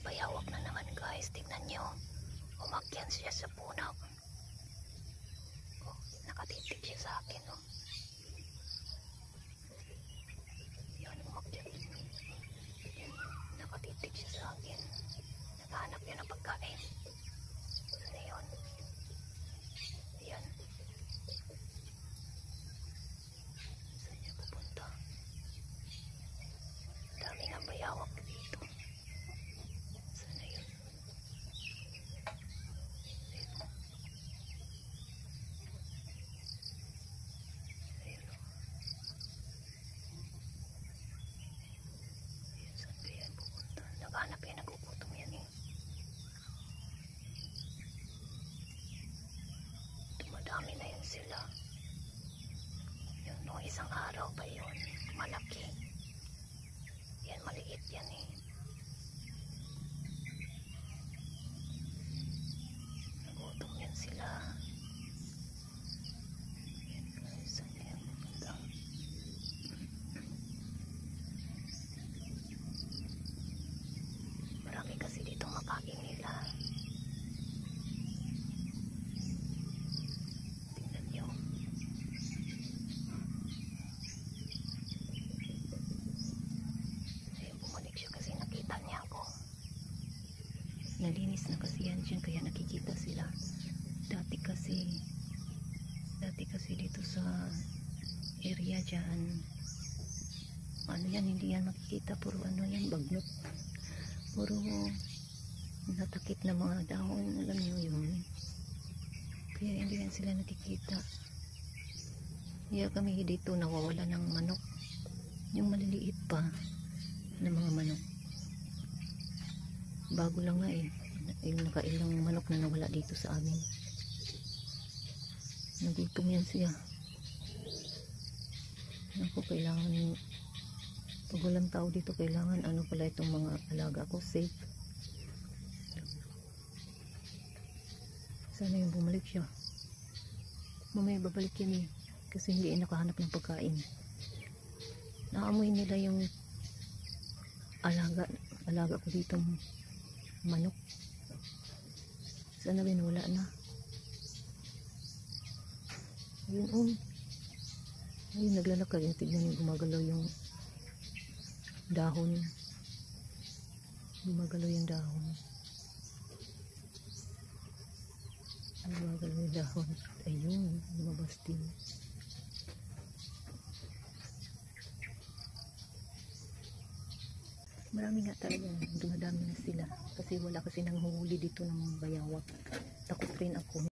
bayawak na naman guys. Tignan nyo. Umakyan siya sa puno. Oh, nakatitig siya sa akin. Oh. Yan, umakyan. Nakatitig siya sa akin. Naghahanap yun ng pagkain. Ano yun? Yan. Saan niya pupunta? Dami nga bayawak dito. Sana yun. Ayun o. Ayun, saan kaya pupunta? Naghanap yan, nagugutom yan eh. Dumadami na yun sila. Yun, nung isang araw pa yun. Malaki. Yan, maliit yan eh. Nagutom yan sila. Yan guys, saan yan pupunta? Marami kasi dito makain nila. Tingnan nyo. Ayun, bumalik siya kasi nakita niya ako. Nalinis na kasi yan dyan, kaya nakikita sila. Dati kasi dito sa area dyan, ano yan, hindi yan makikita. Puro ano yan, bagnot. Puro natakit na mga dahon, alam nyo yun. Kaya hindi yan sila nakikita. Kaya kami dito nawawala ng manok. Yung maliliit pa na mga manok. Bago lang nga eh. Yung nakailang manok na nawala dito sa amin. Nagutom yan siya. Ako kailangan, pag walang tao dito, kailangan ano pala itong mga alaga ko safe. Sana yung bumalik siya. Mamaya babalik yan eh. Kasi hindi nakahanap ng pagkain. Naamoy nila yung alaga ko dito manok. Sana wala na. Ayun ayun, naglalakad. Tignan yung gumagalaw yung dahon. Gumagalaw yung dahon. Gumagalaw yung dahon. Ayun, lumabas din. Marami nga talaga, dumadami na sila kasi wala kasi nang huli dito ng bayawak. Takot rin ako.